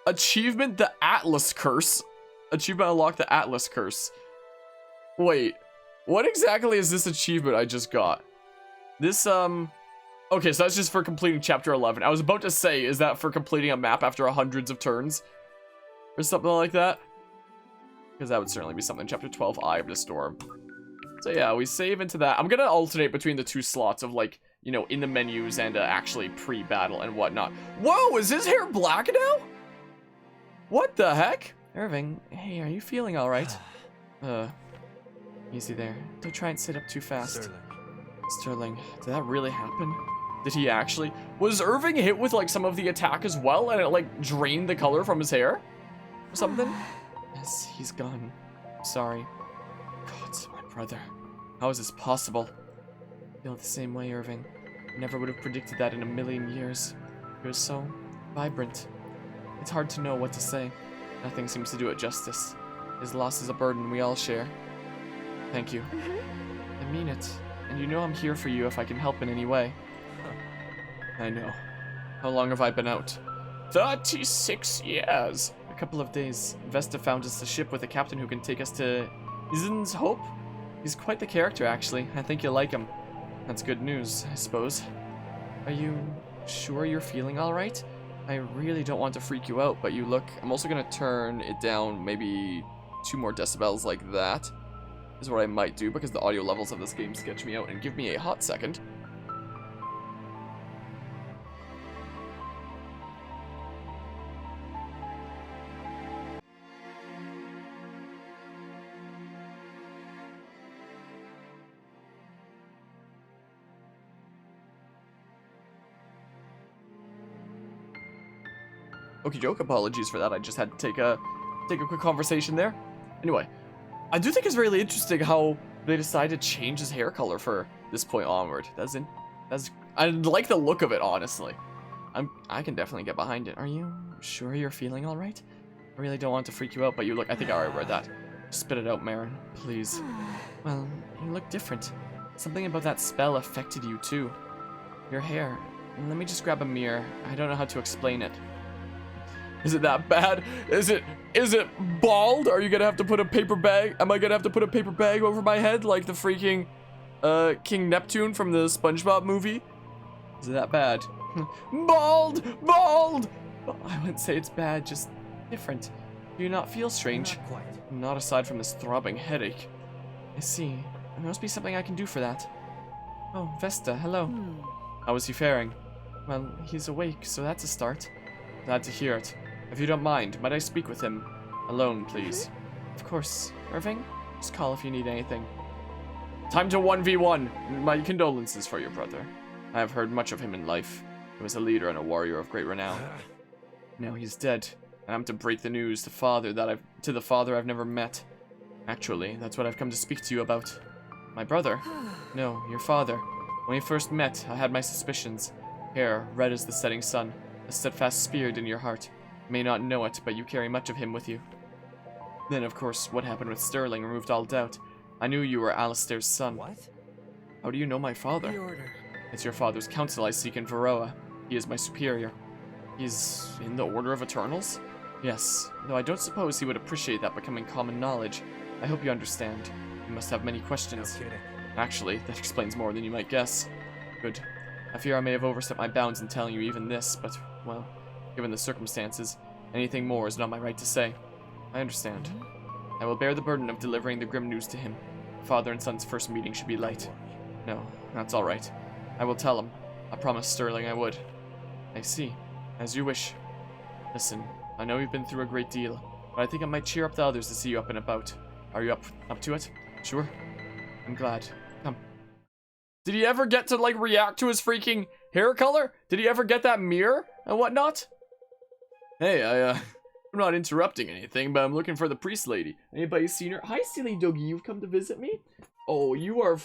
Achievement, the Atlas Curse. Achievement unlocked, the Atlas Curse. Wait, what exactly is this achievement I just got? This, okay, so that's just for completing chapter 11. I was about to say, is that for completing a map after hundreds of turns? Or something like that? Because that would certainly be something. Chapter 12, Eye of the Storm. So yeah, we save into that. I'm gonna alternate between the two slots of, like, you know, in the menus and actually pre-battle and whatnot. Whoa, is his hair black now? What the heck? Irving, hey, are you feeling alright? Easy there. Don't try and sit up too fast. Sterling, did that really happen? Did he actually? Was Irving hit with, like, some of the attack as well, and it, like, drained the color from his hair? Or something? Yes, he's gone. I'm sorry. God, my brother. How is this possible? I feel the same way, Irving. I never would have predicted that in a million years. He was so vibrant. It's hard to know what to say. Nothing seems to do it justice. His loss is a burden we all share. Thank you. I mean it. And you know I'm here for you if I can help in any way. I know. How long have I been out? 36 years. A couple of days. Vesta found us a ship with a captain who can take us to Isen's Hope. He's quite the character, actually. I think you'll like him. That's good news, I suppose. Are you sure you're feeling alright? I really don't want to freak you out, but you look... I'm also going to turn it down maybe 2 more decibels like that. Is what I might do, because the audio levels of this game sketch me out, and give me a hot second. Okie joke, apologies for that. I just had to take a quick conversation there. Anyway, I do think it's really interesting how they decided to change his hair color for this point onward. I like the look of it, honestly. I can definitely get behind it. Are you sure you're feeling all right? I really don't want to freak you out, but you look... I think I already read that. Spit it out, Marin, please. Well, you look different. Something about that spell affected you too. Your hair. Let me just grab a mirror. I don't know how to explain it. Is it that bad? Is it bald? Are you gonna have to put a paper bag? Am I gonna have to put a paper bag over my head like the freaking King Neptune from the SpongeBob movie? Is it that bad? Bald! Bald! I wouldn't say it's bad, just different. Do you not feel strange? Not quite. Not aside from this throbbing headache. I see. There must be something I can do for that. Oh, Vesta, hello. How is he faring? Well, he's awake, so that's a start. Glad to hear it. If you don't mind, might I speak with him? Alone, please. Of course. Irving, just call if you need anything. Time to 1v1. My condolences for your brother. I have heard much of him in life. He was a leader and a warrior of great renown. Now he's dead, and I'm to break the news to the father I've never met. Actually, that's what I've come to speak to you about. My brother? No, your father. When we first met, I had my suspicions. Hair, red as the setting sun. A steadfast spirit in your heart. You may not know it, but you carry much of him with you. Then, of course, what happened with Sterling removed all doubt. I knew you were Alistair's son. What? How do you know my father? The order. It's your father's counsel I seek in Varroa. He is my superior. He's in the Order of Eternals? Yes, though I don't suppose he would appreciate that becoming common knowledge. I hope you understand. You must have many questions. No kidding. Actually, that explains more than you might guess. Good. I fear I may have overstepped my bounds in telling you even this, but, well, given the circumstances, anything more is not my right to say. I understand. I will bear the burden of delivering the grim news to him. Father and son's first meeting should be light. No, that's all right. I will tell him. I promised Sterling I would. I see. As you wish. Listen, I know you've been through a great deal, but I think it might cheer up the others to see you up and about. Are you up to it? Sure? I'm glad. Come. Did he ever get to, like, react to his freaking hair color? Did he ever get that mirror and whatnot? Hey, I'm not interrupting anything, but I'm looking for the priest lady. Anybody seen her? Hi, silly doggy, you've come to visit me? Oh, you are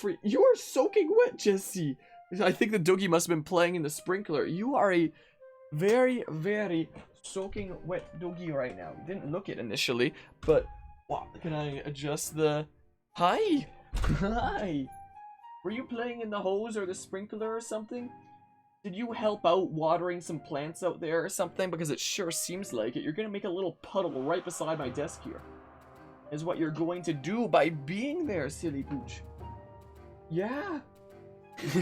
soaking wet, Jesse. I think the doggy must have been playing in the sprinkler. You are a very, very soaking wet doggy right now. Didn't look it initially, but wow, can I adjust the... Hi! Hi! Were you playing in the hose or the sprinkler or something? Did you help out watering some plants out there or something? Because it sure seems like it. You're gonna make a little puddle right beside my desk here. Is what you're going to do by being there, silly pooch. Yeah.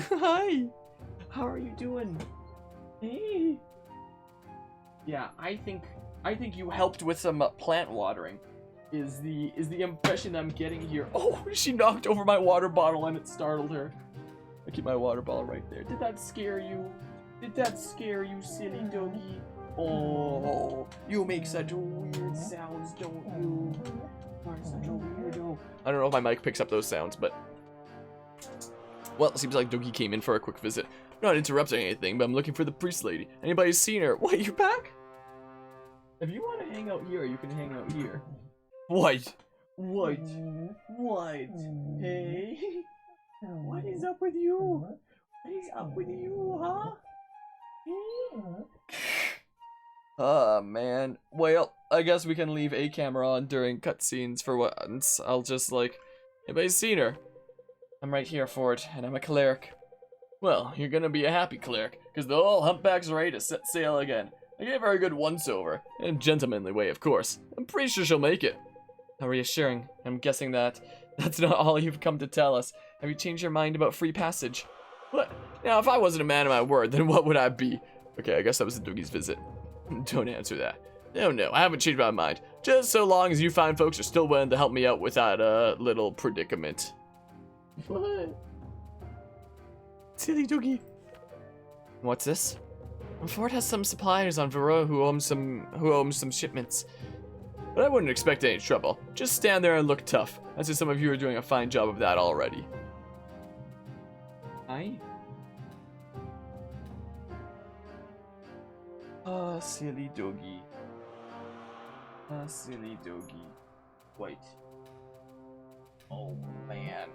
Hi. How are you doing? Hey. Yeah, I think you helped with some plant watering. Is the impression I'm getting here. Oh, she knocked over my water bottle and it startled her. I keep my water bottle right there. Did that scare you? Did that scare you, silly doggy? Oh, you make such weird sounds, don't you? You are such a weirdo. I don't know if my mic picks up those sounds, but... Well, it seems like Doggy came in for a quick visit. I'm not interrupting anything, but I'm looking for the priest lady. Anybody seen her? What, you back? If you want to hang out here, you can hang out here. What? What? What? Hey? What is up with you? What is up with you, huh? Oh, man. Well, I guess we can leave a camera on during cutscenes for once. I'll just, like... Anybody's seen her? I'm right here for it, and I'm a cleric. Well, you're gonna be a happy cleric, because the whole humpback's ready to set sail again. I gave her a good once-over, in a gentlemanly way, of course. I'm pretty sure she'll make it. How reassuring. I'm guessing that's not all you've come to tell us. Have you changed your mind about free passage? What? Now, if I wasn't a man of my word, then what would I be? Okay, I guess that was the Doogie's visit. Don't answer that. No, I haven't changed my mind. Just so long as you fine folks are still willing to help me out with that, little predicament. What? Silly Doogie. What's this? Ford has some suppliers on Varroa who owe him some shipments. But I wouldn't expect any trouble. Just stand there and look tough. I see some of you are doing a fine job of that already. Aye. Ah, silly doggy. Ah, silly doggy. Wait. Oh, man.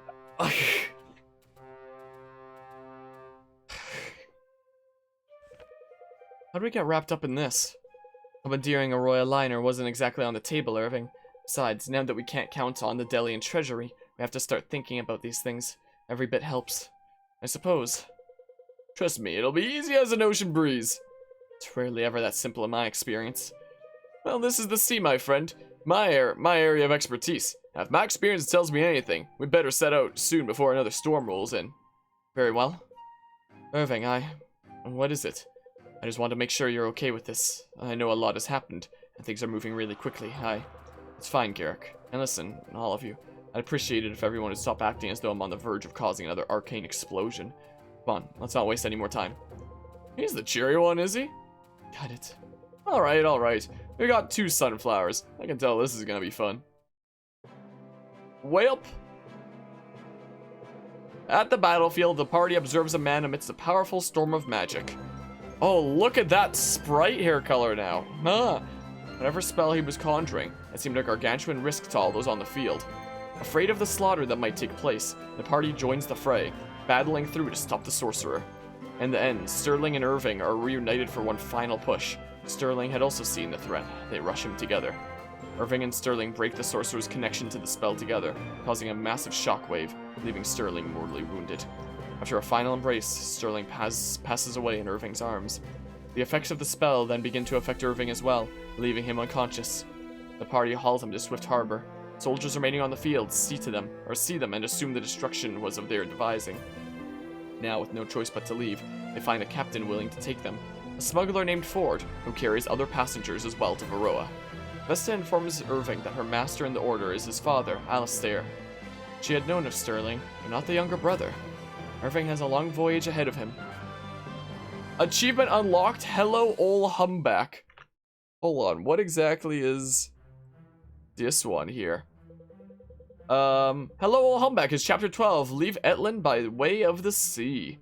How'd we get wrapped up in this? Commandeering a royal liner wasn't exactly on the table, Irving. Besides, now that we can't count on the Delian treasury, we have to start thinking about these things. Every bit helps. I suppose. Trust me, it'll be easy as an ocean breeze. It's rarely ever that simple in my experience. Well, this is the sea, my friend. My area of expertise. Now, if my experience tells me anything, we'd better set out soon before another storm rolls in. Very well. Irving, what is it? I just want to make sure you're okay with this. I know a lot has happened, and things are moving really quickly. It's fine, Garrick. And listen, all of you, I'd appreciate it if everyone would stop acting as though I'm on the verge of causing another arcane explosion. Come on, let's not waste any more time. He's the cheery one, is he? Got it. Alright. We got 2 sunflowers. I can tell this is gonna be fun. Welp. At the battlefield, the party observes a man amidst a powerful storm of magic. Oh, look at that sprite hair color now. Huh. Whatever spell he was conjuring, it seemed a gargantuan risk to all those on the field. Afraid of the slaughter that might take place, the party joins the fray, battling through to stop the sorcerer. In the end, Sterling and Irving are reunited for one final push. Sterling had also seen the threat. They rush him together. Irving and Sterling break the sorcerer's connection to the spell together, causing a massive shockwave, leaving Sterling mortally wounded. After a final embrace, Sterling passes away in Irving's arms. The effects of the spell then begin to affect Irving as well, leaving him unconscious. The party hauls him to Swift Harbor. Soldiers remaining on the field see them and assume the destruction was of their devising. Now, with no choice but to leave, they find a captain willing to take them, a smuggler named Ford, who carries other passengers as well to Varroa. Vesta informs Irving that her master in the order is his father, Alistair. She had known of Sterling, but not the younger brother. Irving has a long voyage ahead of him. Achievement unlocked, Hello Ol Humbug. Hold on, what exactly is this one here? Hello Ol Humbug is chapter 12, Leave Etland by way of the sea.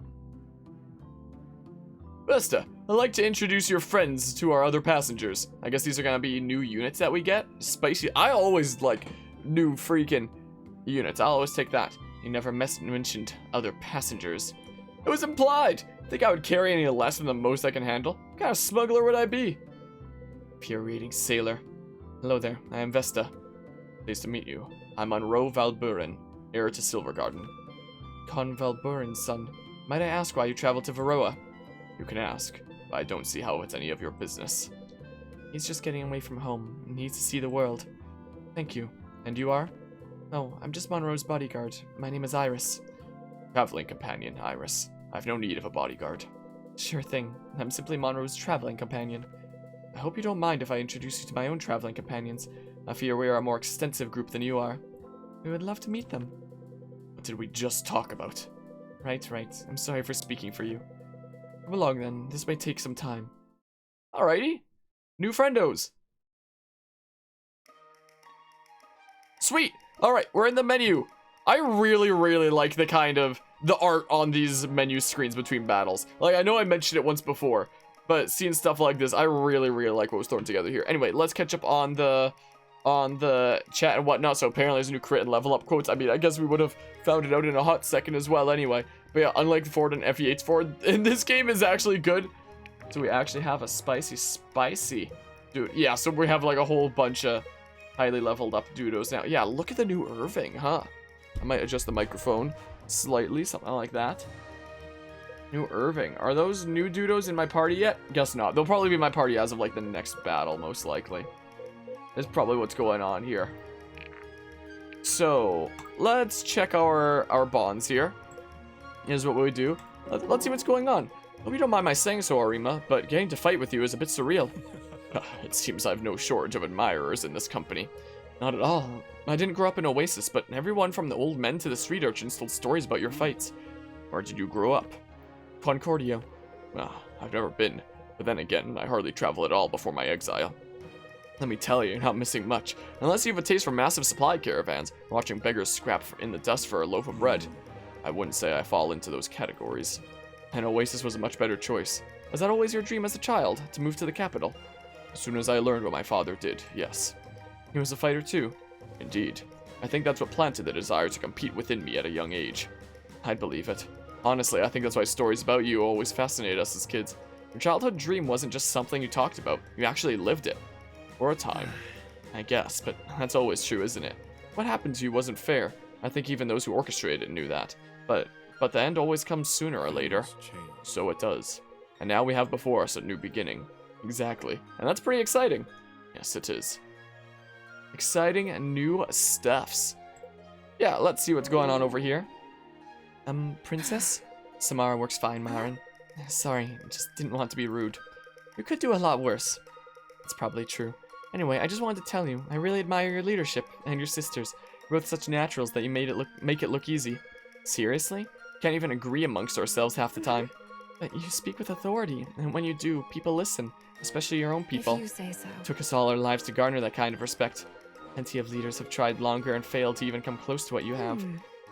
Vesta, I'd like to introduce your friends to our other passengers. I guess these are gonna be new units that we get. Spicy. I always like new freaking units. I'll always take that. You never mentioned other passengers. It was implied. Think I would carry any less than the most I can handle? What kind of smuggler would I be? Infuriating sailor. Hello there, I am Vesta. Pleased to meet you. I'm Monroe Valburin, heir to Silvergarden. Con Valburin's son. Might I ask why you traveled to Varroa? You can ask, but I don't see how it's any of your business. He's just getting away from home and needs to see the world. Thank you. And you are? Oh, I'm just Monroe's bodyguard. My name is Iris. Traveling companion, Iris. I've no need of a bodyguard. Sure thing. I'm simply Monroe's traveling companion. I hope you don't mind if I introduce you to my own traveling companions. I fear we are a more extensive group than you are. We would love to meet them. What did we just talk about? Right. I'm sorry for speaking for you. Come along then. This may take some time. Alrighty. New friendos. Sweet. Alright, we're in the menu. I really like the art on these menu screens between battles. Like, I know I mentioned it once before, but seeing stuff like this, I really like what was thrown together here. Anyway, let's catch up on the chat and whatnot. So apparently there's a new crit and level up quotes. I mean, I guess we would have found it out in a hot second as well anyway. But yeah, unlike the Ford and FE8's Ford, in this game is actually good. So we actually have a spicy dude. Yeah, so we have like a whole bunch of highly leveled up dudos now. Yeah, look at the new Irving, huh? I might adjust the microphone slightly, something like that. New Irving. Are those new dudos in my party yet? Guess not. They'll probably be in my party as of like the next battle, most likely. That's probably what's going on here. So, let's check our bonds here. Here's what we do. Let's see what's going on. Hope you don't mind my saying so, Arima, but getting to fight with you is a bit surreal. It seems I've no shortage of admirers in this company. Not at all. I didn't grow up in Oasis, but everyone from the old men to the street urchins told stories about your fights. Where did you grow up? Concordia. Well, I've never been, but then again, I hardly travel at all before my exile. Let me tell you, you're not missing much. Unless you have a taste for massive supply caravans, watching beggars scrap in the dust for a loaf of bread. I wouldn't say I fall into those categories. And Oasis was a much better choice. Was that always your dream as a child, to move to the capital? As soon as I learned what my father did, yes. He was a fighter too. Indeed. I think that's what planted the desire to compete within me at a young age. I'd believe it. Honestly, I think that's why stories about you always fascinate us as kids. Your childhood dream wasn't just something you talked about, you actually lived it. For a time. I guess, but that's always true, isn't it? What happened to you wasn't fair. I think even those who orchestrated it knew that. But the end always comes sooner or later. So it does. And now we have before us a new beginning. Exactly. And that's pretty exciting. Yes, it is. Exciting and new stuffs. Yeah, let's see what's going on over here. Princess? Samara works fine, Marin. Sorry, just didn't want to be rude. You could do a lot worse. It's probably true. Anyway, I just wanted to tell you, I really admire your leadership, and your sisters. You're both such naturals that you make it look easy. Seriously? Can't even agree amongst ourselves half the time. But you speak with authority, and when you do, people listen, especially your own people. If you say so. It took us all our lives to garner that kind of respect. Plenty of leaders have tried longer and failed to even come close to what you have.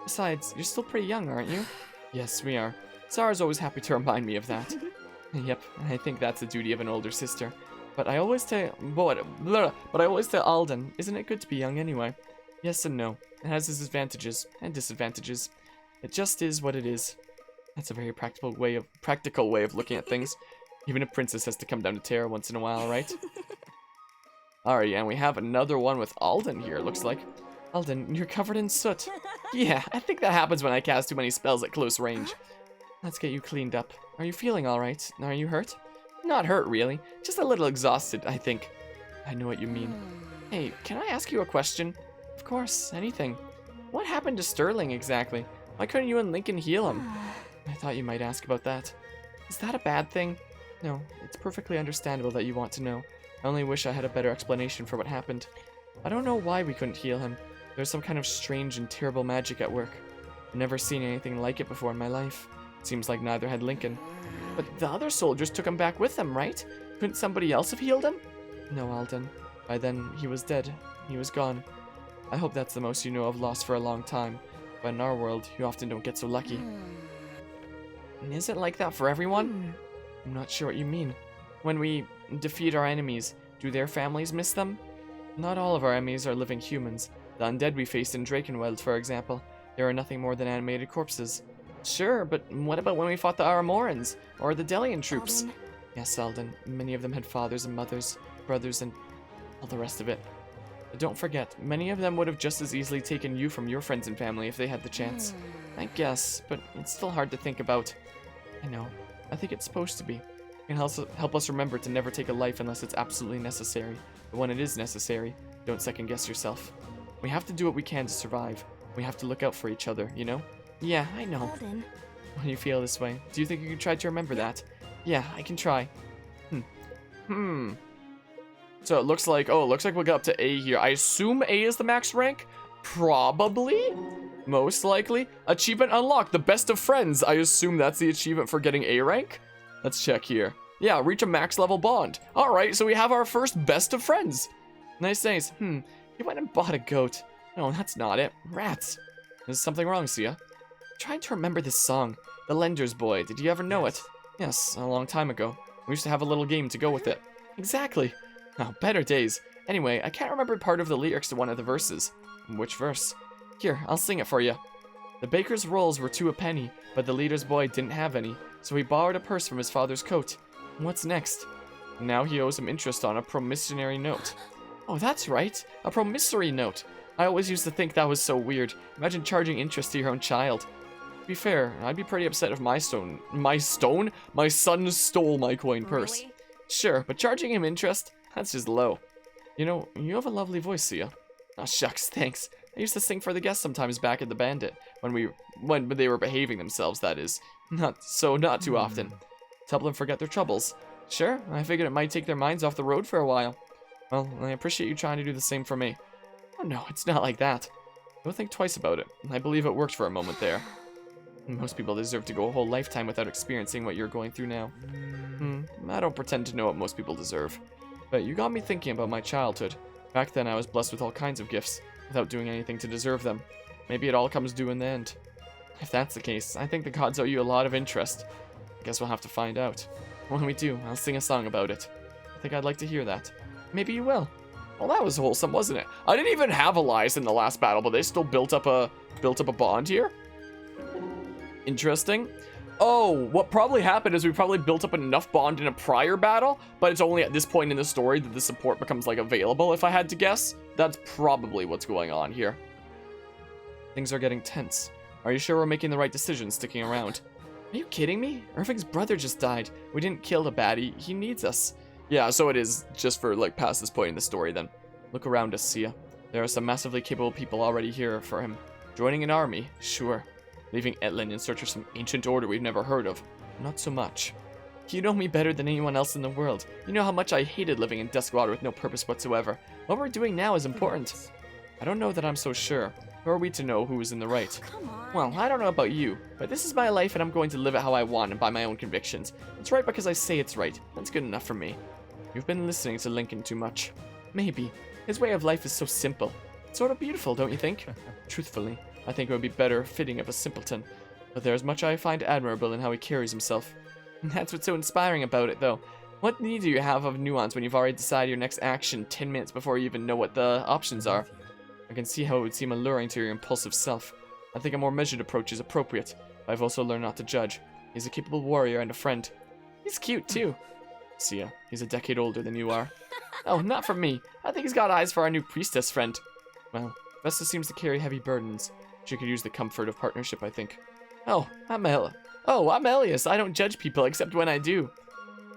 Besides, you're still pretty young, aren't you? Yes, we are. Zara's always happy to remind me of that. Yep, I think that's the duty of an older sister. But I always tell Alden, isn't it good to be young anyway? Yes and no. It has its advantages and disadvantages. It just is what it is. That's a very practical way of looking at things. Even a princess has to come down to Terra once in a while, right? Alright, and we have another one with Alden here, it looks like. Alden, you're covered in soot. Yeah, I think that happens when I cast too many spells at close range. Let's get you cleaned up. Are you feeling alright? Are you hurt? Not hurt, really. Just a little exhausted, I think. I know what you mean. Hey, can I ask you a question? Of course, anything. What happened to Sterling, exactly? Why couldn't you and Lincoln heal him? I thought you might ask about that. Is that a bad thing? No, it's perfectly understandable that you want to know. I only wish I had a better explanation for what happened. I don't know why we couldn't heal him. There's some kind of strange and terrible magic at work. I've never seen anything like it before in my life. It seems like neither had Lincoln. But the other soldiers took him back with them, right? Couldn't somebody else have healed him? No, Alden. By then, he was dead. He was gone. I hope that's the most you know of loss for a long time. But in our world, you often don't get so lucky. And is it like that for everyone? I'm not sure what you mean. When we defeat our enemies, do their families miss them? Not all of our enemies are living humans. The undead we faced in Drakenweld, for example. They are nothing more than animated corpses. Sure, but what about when we fought the Aramorans? Or the Delian troops? Alden. Yes, Alden. Many of them had fathers and mothers, brothers, and all the rest of it. But don't forget, many of them would have just as easily taken you from your friends and family if they had the chance. I guess, but it's still hard to think about. I know. I think it's supposed to be. It can help us remember to never take a life unless it's absolutely necessary. But when it is necessary, don't second guess yourself. We have to do what we can to survive. We have to look out for each other, you know? Yeah, I know. Alden. When you feel this way, do you think you can try to remember that? Yeah, I can try. So it looks like, we'll get up to A here. I assume A is the max rank? Probably? Most likely. Achievement unlocked, the best of friends. I assume that's the achievement for getting A rank? Let's check here. Yeah, reach a max level bond. Alright, so we have our first best of friends. Nice, nice. You went and bought a goat. No, that's not it. Rats. There's something wrong, Sia. Trying to remember this song. The Lender's Boy. Did you ever know it? Yes, a long time ago. We used to have a little game to go with it. Exactly. Oh, better days. Anyway, I can't remember part of the lyrics to one of the verses. Which verse? Here, I'll sing it for you. The baker's rolls were 2 a penny, but the leader's boy didn't have any, so he borrowed a purse from his father's coat. What's next? Now he owes him interest on a promissory note. Oh, that's right, a promissory note. I always used to think that was so weird. Imagine charging interest to your own child. To be fair, I'd be pretty upset if my son stole my coin purse. Really? Sure, but charging him interest? That's just low. You know, you have a lovely voice, Sia. Oh, shucks, thanks. I used to sing for the guests sometimes back at the Bandit, when they were behaving themselves, that is. Not too often. To help them forget their troubles. Sure, I figured it might take their minds off the road for a while. Well, I appreciate you trying to do the same for me. Oh no, it's not like that. Don't think twice about it. I believe it worked for a moment there. Most people deserve to go a whole lifetime without experiencing what you're going through now. I don't pretend to know what most people deserve. But you got me thinking about my childhood. Back then I was blessed with all kinds of gifts, without doing anything to deserve them. Maybe it all comes due in the end. If that's the case, I think the gods owe you a lot of interest. I guess we'll have to find out. When we do, I'll sing a song about it. I think I'd like to hear that. Maybe you will. Well, that was wholesome, wasn't it? I didn't even have Elias in the last battle, but they still built up a bond here. Interesting. Oh, what probably happened is we probably built up enough bond in a prior battle, but it's only at this point in the story that the support becomes, like, available, if I had to guess. That's probably what's going on here. Things are getting tense. Are you sure we're making the right decision sticking around? Are you kidding me? Irving's brother just died. We didn't kill the baddie. He needs us. Yeah, so it is just for, like, past this point in the story, then. Look around us, Sia. There are some massively capable people already here for him. Joining an army, sure. Leaving Etlin in search of some ancient order we've never heard of, not so much. You know me better than anyone else in the world. You know how much I hated living in Duskwater with no purpose whatsoever. What we're doing now is important. I don't know that I'm so sure. Who are we to know who is in the right? Come on. Well, I don't know about you, but this is my life and I'm going to live it how I want and by my own convictions. It's right because I say it's right. That's good enough for me. You've been listening to Lincoln too much. Maybe. His way of life is so simple. It's sort of beautiful, don't you think? Truthfully, I think it would be better fitting of a simpleton. But there's much I find admirable in how he carries himself. That's what's so inspiring about it, though. What need do you have of nuance when you've already decided your next action 10 minutes before you even know what the options are? I can see how it would seem alluring to your impulsive self. I think a more measured approach is appropriate, but I've also learned not to judge. He's a capable warrior and a friend. He's cute, too. Sia, he's a decade older than you are. Oh, not for me. I think he's got eyes for our new priestess friend. Well, Vesta seems to carry heavy burdens. She could use the comfort of partnership, I think. I'm Elias. I don't judge people except when I do.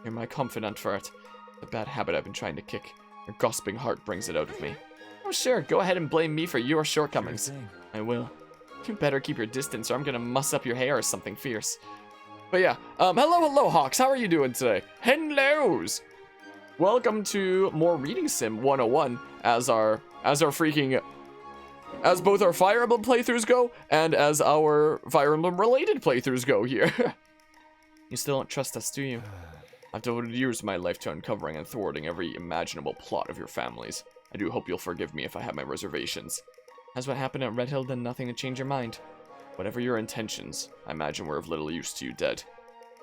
You're my confidant for it. The bad habit I've been trying to kick. Your gossiping heart brings it out of me. Oh, sure. Go ahead and blame me for your shortcomings. Sure thing. I will. You better keep your distance or I'm gonna muss up your hair or something fierce. But yeah, hello, Hawks. How are you doing today? Hellos! Welcome to more Reading Sim 101 as both our Fire Emblem playthroughs go and as our Fire Emblem related playthroughs go here. You still don't trust us, do you? I've devoted years of my life to uncovering and thwarting every imaginable plot of your families. I do hope you'll forgive me if I have my reservations. Has what happened at Red Hill done nothing to change your mind? Whatever your intentions, I imagine we're of little use to you dead.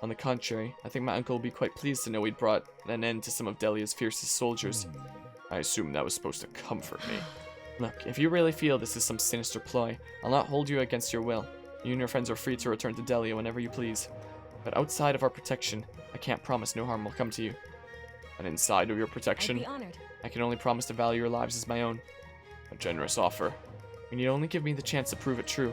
On the contrary, I think my uncle will be quite pleased to know we'd brought an end to some of Delia's fiercest soldiers. I assume that was supposed to comfort me. Look, if you really feel this is some sinister ploy, I'll not hold you against your will. You and your friends are free to return to Delia whenever you please. But outside of our protection, I can't promise no harm will come to you. And inside of your protection, I'd be honored. I can only promise to value your lives as my own. A generous offer. You need only give me the chance to prove it true.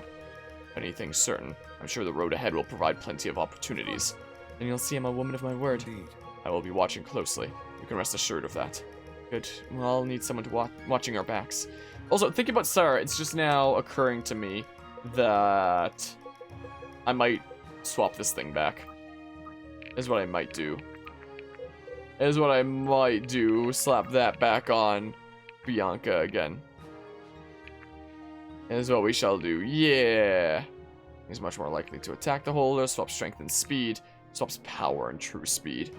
If anything's certain, I'm sure the road ahead will provide plenty of opportunities. Then you'll see I'm a woman of my word. Indeed. I will be watching closely. You can rest assured of that. Good. Well, I'll need someone to watching our backs. Also, thinking about Sarah, it's just now occurring to me that I might swap this thing back. Is what I might do. Slap that back on Bianca again. Is what we shall do. Yeah. He's much more likely to attack the holder. Swap strength and speed. Swaps power and true speed.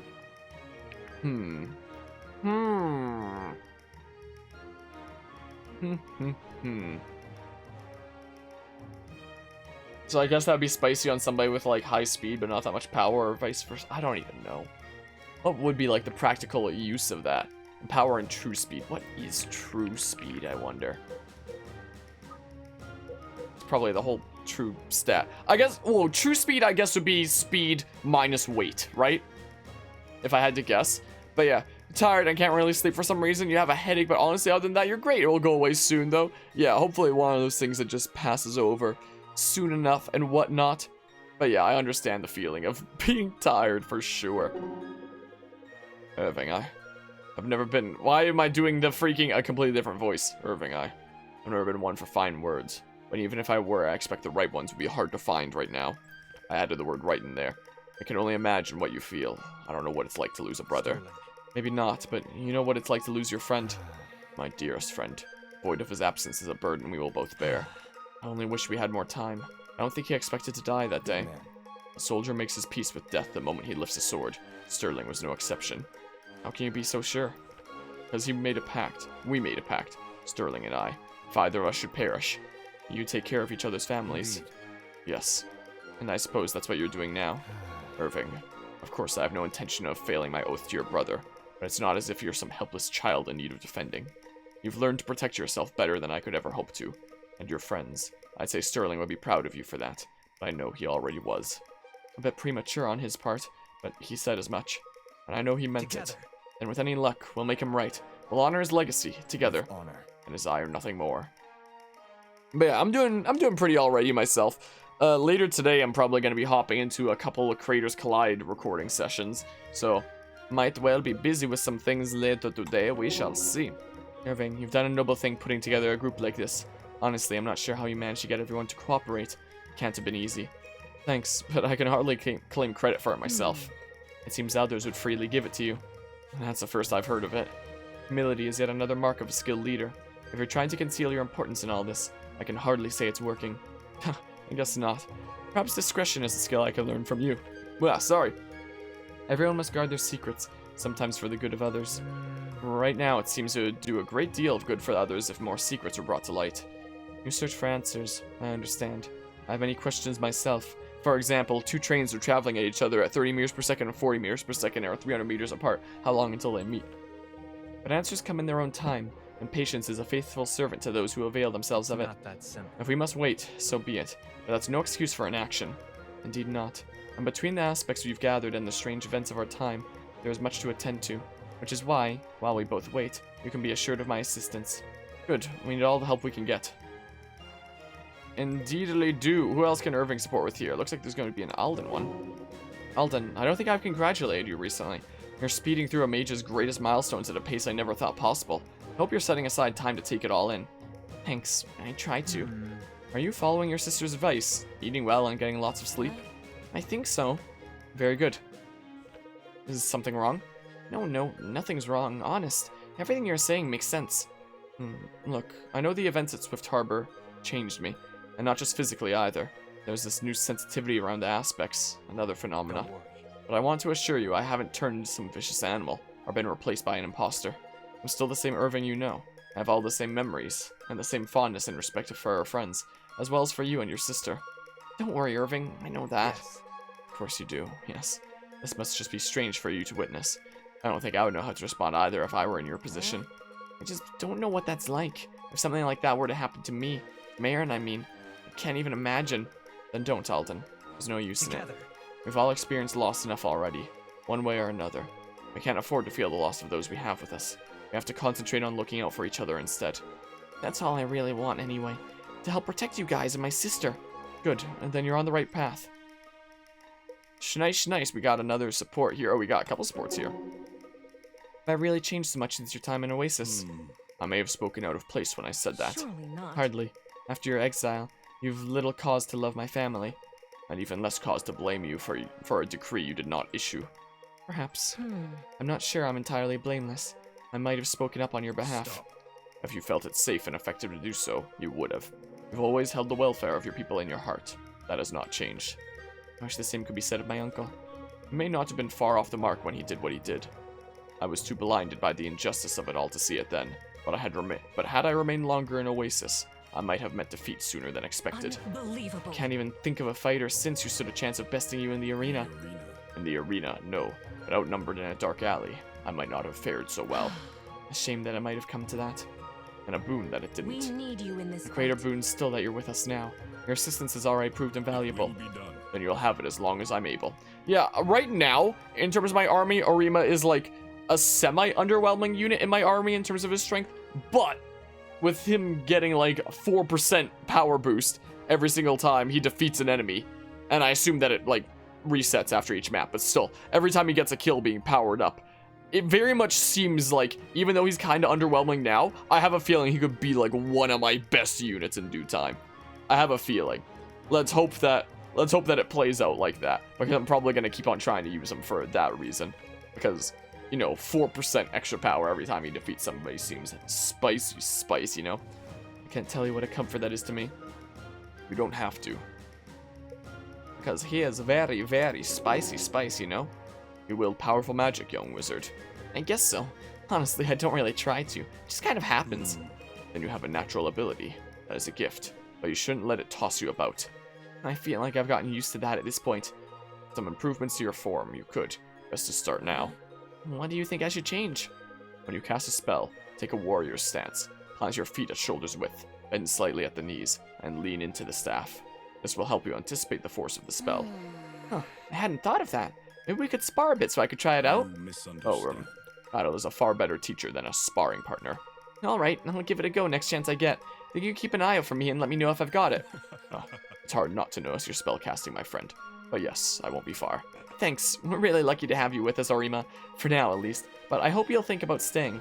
So I guess that would be spicy on somebody with like high speed but not that much power, or vice versa. I don't even know. What would be like the practical use of that? Power and true speed. What is true speed, I wonder? It's probably the whole true stat. I guess, well, true speed I guess would be speed minus weight, right? If I had to guess. But yeah, tired and can't really sleep for some reason. You have a headache, but honestly, other than that, you're great. It will go away soon, though. Yeah, hopefully one of those things that just passes over soon enough and whatnot. But yeah, I understand the feeling of being tired for sure. Irving, I've never been... Why am I doing the freaking... a completely different voice? Irving, I've never been one for fine words. But even if I were, I expect the right ones would be hard to find right now. I added the word right in there. I can only imagine what you feel. I don't know what it's like to lose a brother. Maybe not, but you know what it's like to lose your friend. My dearest friend. Void of his absence is a burden we will both bear. I only wish we had more time. I don't think he expected to die that day. A soldier makes his peace with death the moment he lifts a sword. Sterling was no exception. How can you be so sure? Because he made a pact. We made a pact. Sterling and I. If either of us should perish, you take care of each other's families. Indeed. Yes. And I suppose that's what you're doing now. Irving. Of course, I have no intention of failing my oath to your brother, but it's not as if you're some helpless child in need of defending. You've learned to protect yourself better than I could ever hope to. And your friends. I'd say Sterling would be proud of you for that, but I know he already was. A bit premature on his part, but he said as much. And I know he meant it. And with any luck, we'll make him right. We'll honor his legacy, together. And his eye or nothing more. But yeah, I'm doing pretty alrighty myself. Later today, I'm probably going to be hopping into a couple of Creators Collide recording sessions. So, might well be busy with some things later today. We shall see. Irving, you've done a noble thing putting together a group like this. Honestly, I'm not sure how you managed to get everyone to cooperate. Can't have been easy. Thanks, but I can hardly claim credit for it myself. It seems others would freely give it to you. And that's the first I've heard of it. Humility is yet another mark of a skilled leader. If you're trying to conceal your importance in all this, I can hardly say it's working. I guess not. Perhaps discretion is a skill I can learn from you. Well, sorry. Everyone must guard their secrets, sometimes for the good of others. Right now, it seems to do a great deal of good for others if more secrets were brought to light. You search for answers, I understand. I have many questions myself. For example, two trains are traveling at each other at 30 meters per second and 40 meters per second or 300 meters apart. How long until they meet? But answers come in their own time, and patience is a faithful servant to those who avail themselves of it. Not that simple. If we must wait, so be it. But that's no excuse for inaction. Indeed not. And between the aspects we've gathered and the strange events of our time, there is much to attend to. Which is why, while we both wait, you can be assured of my assistance. Good. We need all the help we can get. Indeedly do. Who else can Irving support with here? Looks like there's going to be an Alden one. Alden, I don't think I've congratulated you recently. You're speeding through a mage's greatest milestones at a pace I never thought possible. I hope you're setting aside time to take it all in. Thanks. I try to. Are you following your sister's advice? Eating well and getting lots of sleep? I think so. Very good. Is something wrong? No, nothing's wrong. Honest. Everything you're saying makes sense. Look, I know the events at Swift Harbor changed me. And not just physically either. There's this new sensitivity around the aspects, and other phenomena. But I want to assure you I haven't turned into some vicious animal, or been replaced by an imposter. I'm still the same Irving you know. I have all the same memories, and the same fondness and respect for our friends, as well as for you and your sister. Don't worry, Irving, I know that. Yes. Of course you do, yes. This must just be strange for you to witness. I don't think I would know how to respond either if I were in your position. I just don't know what that's like. If something like that were to happen to me, Marin, I mean, I can't even imagine. Then don't, Alden. There's no use in it. We've all experienced loss enough already, one way or another. We can't afford to feel the loss of those we have with us. We have to concentrate on looking out for each other instead. That's all I really want anyway. To help protect you guys and my sister. Good, and then you're on the right path. Nice. We got another support here. Oh, we got a couple supports here. Have I really changed so much since your time in Oasis? I may have spoken out of place when I said that. Surely not. Hardly. After your exile, you've little cause to love my family, and even less cause to blame you for a decree you did not issue. Perhaps. I'm not sure I'm entirely blameless. I might have spoken up on your behalf. Stop. If you felt it safe and effective to do so, you would have. You've always held the welfare of your people in your heart. That has not changed. I wish the same could be said of my uncle. He may not have been far off the mark when he did what he did. I was too blinded by the injustice of it all to see it then, but had I remained longer in Oasis, I might have met defeat sooner than expected. Unbelievable. Can't even think of a fighter since who stood a chance of besting you in the arena. In the arena, no, but outnumbered in a dark alley, I might not have fared so well. A shame that it might have come to that, and a boon that it didn't. We need you in this A greater fight. boon still that you're with us now. Your assistance has already proved invaluable. Will be done. Then you'll have it as long as I'm able. Yeah, right now, in terms of my army, Arima is like a semi-underwhelming unit in my army in terms of his strength, but with him getting like 4% power boost every single time he defeats an enemy, and I assume that it like resets after each map, but still, every time he gets a kill being powered up, it very much seems like, even though he's kind of underwhelming now, I have a feeling he could be like one of my best units in due time. I have a feeling. Let's hope that it plays out like that, because I'm probably going to keep on trying to use him for that reason, because, you know, 4% extra power every time he defeats somebody seems spice, you know? I can't tell you what a comfort that is to me. You don't have to. Because he is very, very spicy, you know? You wield powerful magic, young wizard. I guess so. Honestly, I don't really try to. It just kind of happens. Then you have a natural ability. That is a gift, but you shouldn't let it toss you about. I feel like I've gotten used to that at this point. Some improvements to your form, you could. Best to start now. What do you think I should change? When you cast a spell, take a warrior's stance. Plant your feet at shoulder's width, bend slightly at the knees, and lean into the staff. This will help you anticipate the force of the spell. Huh, I hadn't thought of that. Maybe we could spar a bit so I could try it out? You misunderstand. Battle is a far better teacher than a sparring partner. Alright, I'll give it a go next chance I get. Think you keep an eye out for me and let me know if I've got it. It's hard not to notice your spellcasting, my friend. But yes, I won't be far. Thanks, we're really lucky to have you with us, Arima. For now, at least. But I hope you'll think about staying.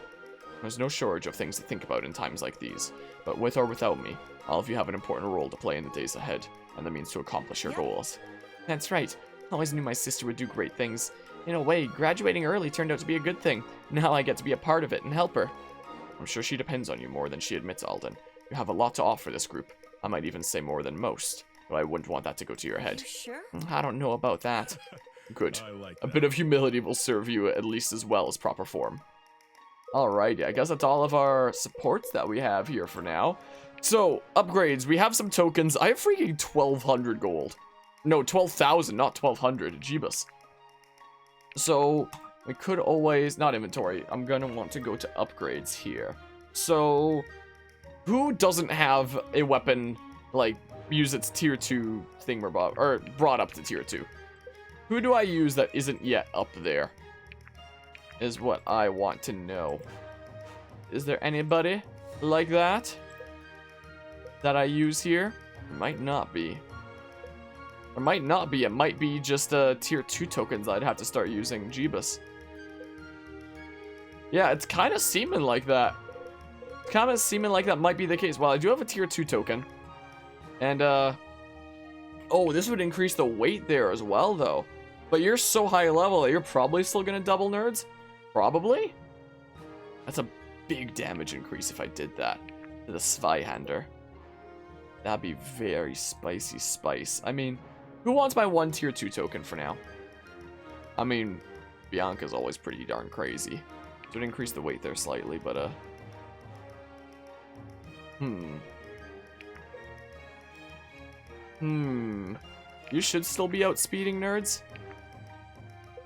There's no shortage of things to think about in times like these. But with or without me, all of you have an important role to play in the days ahead, and the means to accomplish your goals. That's right. I always knew my sister would do great things. In a way, graduating early turned out to be a good thing. Now I get to be a part of it and help her. I'm sure she depends on you more than she admits, Alden. You have a lot to offer this group. I might even say more than most, but I wouldn't want that to go to your head. You sure? I don't know about that. Good. I like A that. bit of humility will serve you at least as well as proper form. Alrighty, I guess that's all of our supports that we have here for now. So, upgrades. We have some tokens. I have freaking 1,200 gold. No, 12,000, not 1,200. Jeebus. So, we could always... Not inventory. I'm going to want to go to upgrades here. So, who doesn't have a weapon, like, use its tier 2 thingamabob, or brought up to tier 2? Who do I use that isn't yet up there? Is what I want to know. Is there anybody like that I use here? Might not be. Or might not be. It might be just tier 2 tokens I'd have to start using. Jeebus. Yeah, it's kind of seeming like that. It's kind of seeming like that might be the case. Well, I do have a tier 2 token. And, oh, this would increase the weight there as well, though. But you're so high level that you're probably still going to double nerds? Probably? That's a big damage increase if I did that. To the Zweihander. That'd be very spicy spice. I mean, who wants my 1 tier 2 token for now? I mean, Bianca's always pretty darn crazy. Should increase the weight there slightly, but, You should still be outspeeding nerds.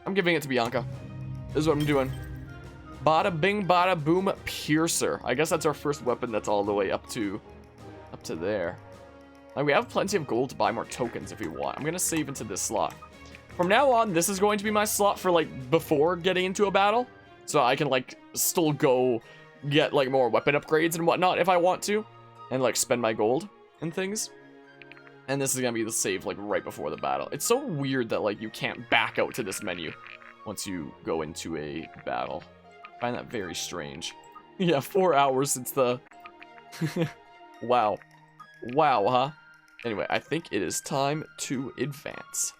I'm giving it to Bianca. This is what I'm doing. Bada bing, bada boom, Piercer. I guess that's our first weapon that's all the way up to there. Like, we have plenty of gold to buy more tokens if we want. I'm gonna save into this slot. From now on, this is going to be my slot for, like, before getting into a battle. So I can, like, still go get, like, more weapon upgrades and whatnot if I want to. And, like, spend my gold and things. And this is gonna be the save, like, right before the battle. It's so weird that, like, you can't back out to this menu once you go into a battle. I find that very strange. Yeah, 4 hours since the... Wow. Wow, huh? Anyway, I think it is time to advance.